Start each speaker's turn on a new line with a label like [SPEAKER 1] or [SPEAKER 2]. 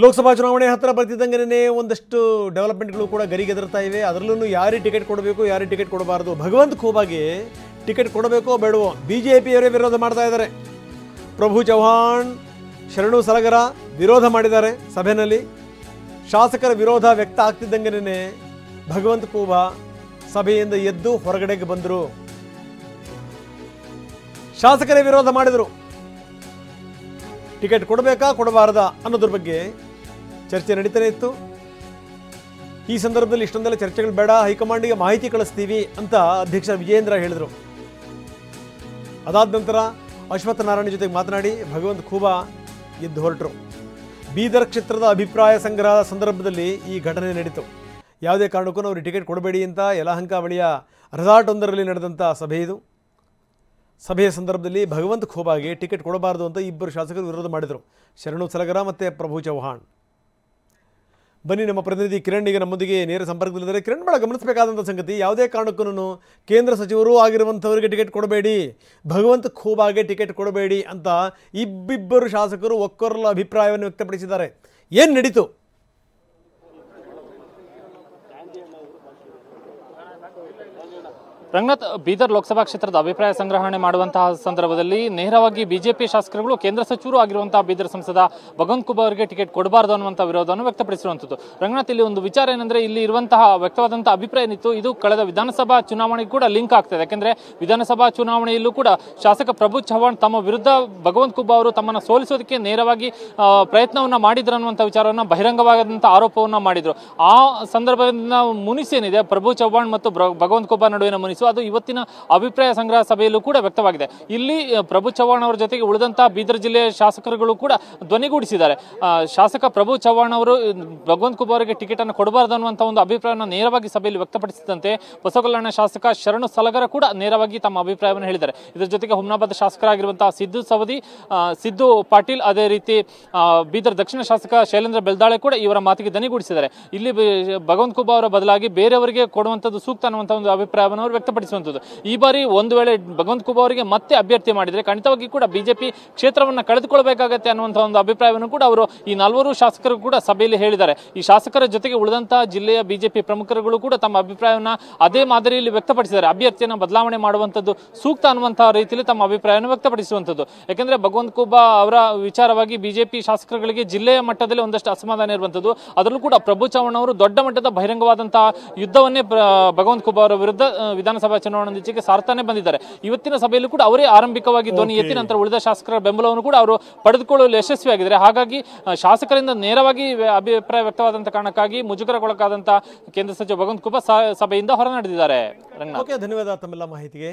[SPEAKER 1] ಲೋಕಸಭಾ ಚುನಾವಣೆ ಹತ್ತಿರ ಬರ್ತಿದ್ದಂಗೆ ಒಂದಷ್ಟು ಡೆವಲಪ್ಮೆಂಟ್ಗಳು ಕೂಡ ಗರಿಗೆದರ್ತಾ ಇವೆ. ಅದರಲ್ಲೂ ಯಾರಿಗೆ ಟಿಕೆಟ್ ಕೊಡಬೇಕು, ಯಾರಿಗೆ ಟಿಕೆಟ್ ಕೊಡಬಾರದು, ಭಗವಂತ ಖೂಬಾಗೆ ಟಿಕೆಟ್ ಕೊಡಬೇಕೋ ಬೇಡವೋ ಬಿಜೆಪಿಯವರೇ ವಿರೋಧ ಮಾಡ್ತಾ ಇದ್ದಾರೆ. ಪ್ರಭು ಚವ್ಹಾಣ್, ಶರಣು ಸಲಗರ ವಿರೋಧ ಮಾಡಿದ್ದಾರೆ. ಸಭೆಯಲ್ಲಿ ಶಾಸಕರ ವಿರೋಧ ವ್ಯಕ್ತ ಆಗ್ತಿದ್ದಂಗೆ ಭಗವಂತ ಖೂಬಾ ಸಭೆಯಿಂದ ಎದ್ದು ಹೊರಗಡೆಗೆ ಬಂದರು. ಶಾಸಕರೇ ವಿರೋಧ ಮಾಡಿದರು. ಟಿಕೆಟ್ ಕೊಡಬೇಕಾ ಕೊಡಬಾರದಾ ಅನ್ನೋದ್ರ ಬಗ್ಗೆ ಚರ್ಚೆ ನಡೀತಾನೆ ಇತ್ತು. ಈ ಸಂದರ್ಭದಲ್ಲಿ ಇಷ್ಟೊಂದೆಲ್ಲ ಚರ್ಚೆಗಳು ಬೇಡ, ಹೈಕಮಾಂಡಿಗೆ ಮಾಹಿತಿ ಕಳಿಸ್ತೀವಿ ಅಂತ ಅಧ್ಯಕ್ಷ ವಿಜೇಂದ್ರ ಹೇಳಿದರು. ಅದಾದ ನಂತರ ಅಶ್ವತ್ಥ ನಾರಾಯಣ ಜೊತೆಗೆ ಮಾತನಾಡಿ ಭಗವಂತ ಖೂಬಾ ಎದ್ದು ಹೊರಟರು. ಬೀದರ್ ಕ್ಷೇತ್ರದ ಅಭಿಪ್ರಾಯ ಸಂಗ್ರಹದ ಸಂದರ್ಭದಲ್ಲಿ ಈ ಘಟನೆ ನಡೀತು. ಯಾವುದೇ ಕಾರಣಕ್ಕೂ ಅವರು ಟಿಕೆಟ್ ಕೊಡಬೇಡಿ ಅಂತ ಯಲಹಂಕ ಬಳಿಯ ರೆಸಾರ್ಟ್ ಒಂದರಲ್ಲಿ ನಡೆದಂಥ ಸಭೆ ಇದು. ಸಭೆಯ ಸಂದರ್ಭದಲ್ಲಿ ಭಗವಂತ ಖೂಬಾಗೆ ಟಿಕೆಟ್ ಕೊಡಬಾರದು ಅಂತ ಇಬ್ಬರು ಶಾಸಕರು ವಿರೋಧ ಮಾಡಿದರು, ಶರಣು ಸಲಗರ ಮತ್ತು ಪ್ರಭು ಚವ್ಹಾಣ್. ಬನ್ನಿ, ನಮ್ಮ ಪ್ರತಿನಿಧಿ ಕಿರಣ್ ಈಗ ನಮ್ಮೊಂದಿಗೆ ನೇರ ಸಂಪರ್ಕದಲ್ಲಿದ್ದಾರೆ. ಕಿರಣ್, ಬಹಳ ಗಮನಿಸಬೇಕಾದಂಥ ಸಂಗತಿ, ಯಾವುದೇ ಕಾರಣಕ್ಕೂ ಕೇಂದ್ರ ಸಚಿವರು ಆಗಿರುವಂಥವರಿಗೆ ಟಿಕೆಟ್ ಕೊಡಬೇಡಿ, ಭಗವಂತ ಖೂಬಾಗೆ ಟಿಕೆಟ್ ಕೊಡಬೇಡಿ ಅಂತ ಇಬ್ಬಿಬ್ಬರು ಶಾಸಕರು ಒಕ್ಕೊರಲ ಅಭಿಪ್ರಾಯವನ್ನು ವ್ಯಕ್ತಪಡಿಸಿದ್ದಾರೆ. ಏನು ನಡೀತು?
[SPEAKER 2] ರಂಗನಾಥ್, ಬೀದರ್ ಲೋಕಸಭಾ ಕ್ಷೇತ್ರದ ಅಭಿಪ್ರಾಯ ಸಂಗ್ರಹಣೆ ಮಾಡುವಂತಹ ಸಂದರ್ಭದಲ್ಲಿ ನೇರವಾಗಿ ಬಿಜೆಪಿ ಶಾಸಕರುಗಳು ಕೇಂದ್ರ ಸಚಿವರು ಆಗಿರುವಂತಹ ಬೀದರ್ ಸಂಸದ ಭಗವಂತ ಖೂಬಾ ಅವರಿಗೆ ಟಿಕೆಟ್ ಕೊಡಬಾರದು ಅನ್ನುವಂಥ ವಿರೋಧವನ್ನು ವ್ಯಕ್ತಪಡಿಸಿರುವಂಥದ್ದು. ರಂಗನಾಥ್, ಇಲ್ಲಿ ಒಂದು ವಿಚಾರ ಏನಂದ್ರೆ, ಇಲ್ಲಿ ಇರುವಂತಹ ವ್ಯಕ್ತವಾದಂತಹ ಅಭಿಪ್ರಾಯ ಏನಿತ್ತು, ಇದು ಕಳೆದ ವಿಧಾನಸಭಾ ಚುನಾವಣೆಗೆ ಕೂಡ ಲಿಂಕ್ ಆಗ್ತದೆ. ಯಾಕೆಂದ್ರೆ ವಿಧಾನಸಭಾ ಚುನಾವಣೆಯಲ್ಲೂ ಕೂಡ ಶಾಸಕ ಪ್ರಭು ಚವ್ಹಾಣ್ ತಮ್ಮ ವಿರುದ್ಧ ಭಗವಂತ ಖೂಬಾ ಅವರು ತಮ್ಮನ್ನು ಸೋಲಿಸೋದಕ್ಕೆ ನೇರವಾಗಿ ಪ್ರಯತ್ನವನ್ನ ಮಾಡಿದ್ರು ಅನ್ನುವಂಥ ವಿಚಾರವನ್ನ ಬಹಿರಂಗವಾದಂತಹ ಆರೋಪವನ್ನ ಮಾಡಿದ್ರು. ಆ ಸಂದರ್ಭದಿಂದ ಮುನಿಸಿ ಏನಿದೆ ಪ್ರಭು ಚವ್ಹಾಣ್ ಮತ್ತು ಭಗವಂತ ಖೂಬಾ ನಡುವಿನ ಮುನಿಸು, ಅದು ಇವತ್ತಿನ ಅಭಿಪ್ರಾಯ ಸಂಗ್ರಹ ಸಭೆಯಲ್ಲೂ ಕೂಡ ವ್ಯಕ್ತವಾಗಿದೆ. ಇಲ್ಲಿ ಪ್ರಭು ಚವ್ಹಾಣ್ ಅವರ ಜೊತೆಗೆ ಉಳಿದಂತಹ ಬೀದರ್ ಜಿಲ್ಲೆಯ ಶಾಸಕರುಗಳು ಕೂಡ ಧ್ವನಿಗೂಡಿಸಿದ್ದಾರೆ. ಶಾಸಕ ಪ್ರಭು ಚವ್ಹಾಣ್ ಅವರು ಭಗವಂತ ಖೂಬಾ ಅವರಿಗೆ ಟಿಕೆಟ್ ಅನ್ನು ಕೊಡಬಾರದು ಅನ್ನುವಂಥ ಒಂದು ಅಭಿಪ್ರಾಯವನ್ನು ನೇರವಾಗಿ ಸಭೆಯಲ್ಲಿ ವ್ಯಕ್ತಪಡಿಸಿದಂತೆ ಬಸವಕಲ್ಯಾಣ ಶಾಸಕ ಶರಣು ಸಲಗರ ಕೂಡ ನೇರವಾಗಿ ತಮ್ಮ ಅಭಿಪ್ರಾಯವನ್ನು ಹೇಳಿದ್ದಾರೆ. ಇದರ ಜೊತೆಗೆ ಹುಮ್ನಾಬಾದ್ ಶಾಸಕರಾಗಿರುವಂತಹ ಸಿದ್ದು ಸವದಿ, ಸಿದ್ದು ಪಾಟೀಲ್, ಅದೇ ರೀತಿ ಬೀದರ್ ದಕ್ಷಿಣ ಶಾಸಕ ಶೈಲೇಂದ್ರ ಬೆಲ್ದಾಳೆ ಕೂಡ ಇವರ ಮಾತಿಗೆ ಧ್ವನಿಗೂಡಿಸಿದ್ದಾರೆ. ಇಲ್ಲಿ ಭಗವಂತ ಖೂಬಾ ಅವರ ಬದಲಾಗಿ ಬೇರೆಯವರಿಗೆ ಕೊಡುವಂಥದ್ದು ಸೂಕ್ತ ಅನ್ನುವಂಥ ಒಂದು ಅಭಿಪ್ರಾಯವನ್ನು ಅವರು ವ್ಯಕ್ತಪಡಿಸುವಂಥದ್ದು. ಈ ಬಾರಿ ಒಂದು ವೇಳೆ ಭಗವಂತ ಖೂಬಾ ಅವರಿಗೆ ಮತ್ತೆ ಅಭ್ಯರ್ಥಿ ಮಾಡಿದರೆ ಖಂಡಿತವಾಗಿ ಕೂಡ ಬಿಜೆಪಿ ಕ್ಷೇತ್ರವನ್ನು ಕಳೆದುಕೊಳ್ಳಬೇಕಾಗತ್ತೆ ಅನ್ನುವಂಥ ಒಂದು ಅಭಿಪ್ರಾಯವನ್ನು ಕೂಡ ಅವರು ಈ 4 ಶಾಸಕರು ಕೂಡ ಸಭೆಯಲ್ಲಿ ಹೇಳಿದ್ದಾರೆ. ಈ ಶಾಸಕರ ಜೊತೆಗೆ ಉಳಿದಂತಹ ಜಿಲ್ಲೆಯ ಬಿಜೆಪಿ ಪ್ರಮುಖರುಗಳು ಕೂಡ ತಮ್ಮ ಅಭಿಪ್ರಾಯವನ್ನು ಅದೇ ಮಾದರಿಯಲ್ಲಿ ವ್ಯಕ್ತಪಡಿಸಿದ್ದಾರೆ. ಅಭ್ಯರ್ಥಿಯನ್ನು ಬದಲಾವಣೆ ಮಾಡುವಂಥದ್ದು ಸೂಕ್ತ ಅನ್ನುವಂತಹ ರೀತಿಯಲ್ಲಿ ತಮ್ಮ ಅಭಿಪ್ರಾಯವನ್ನು ವ್ಯಕ್ತಪಡಿಸುವಂಥದ್ದು. ಯಾಕೆಂದ್ರೆ ಭಗವಂತ ಖೂಬಾ ಅವರ ವಿಚಾರವಾಗಿ ಬಿಜೆಪಿ ಶಾಸಕರುಗಳಿಗೆ ಜಿಲ್ಲೆಯ ಮಟ್ಟದಲ್ಲಿ ಒಂದಷ್ಟು ಅಸಮಾಧಾನ ಇರುವಂಥದ್ದು. ಅದರಲ್ಲೂ ಕೂಡ ಪ್ರಭು ಚವ್ಹಾಣ್ ಅವರು ದೊಡ್ಡ ಮಟ್ಟದ ಬಹಿರಂಗವಾದಂತಹ ಯುದ್ಧವನ್ನೇ ಭಗವಂತ ಖೂಬಾ ಅವರ ವಿರುದ್ಧ ವಿಧಾನಸಭಾ ಚುನಾವಣೆಗೆ ಸಾರ್ತಾನೆ ಬಂದಿದ್ದಾರೆ. ಇವತ್ತಿನ ಸಭೆಯಲ್ಲೂ ಕೂಡ ಅವರೇ ಆರಂಭಿಕವಾಗಿ ಧ್ವನಿ ಎತ್ತಿ ನಂತರ ಉಳಿದ ಶಾಸಕರ ಬೆಂಬಲವನ್ನು ಕೂಡ ಅವರು ಪಡೆದುಕೊಳ್ಳಲು ಯಶಸ್ವಿಯಾಗಿದ್ದಾರೆ. ಹಾಗಾಗಿ ಶಾಸಕರಿಂದ ನೇರವಾಗಿ ಅಭಿಪ್ರಾಯ ವ್ಯಕ್ತವಾದಂತಹ ಕಾರಣಕ್ಕಾಗಿ ಮುಜುಗರಕ್ಕೊಳಗಾದಂತಹ ಕೇಂದ್ರ ಸಚಿವ ಭಗವಂತ ಖೂಬಾ ಸಭೆಯಿಂದ ಹೊರ ನಡೆದಿದ್ದಾರೆ.
[SPEAKER 1] ಧನ್ಯವಾದ ತಮ್ಮೆಲ್ಲ ಮಾಹಿತಿಗೆ.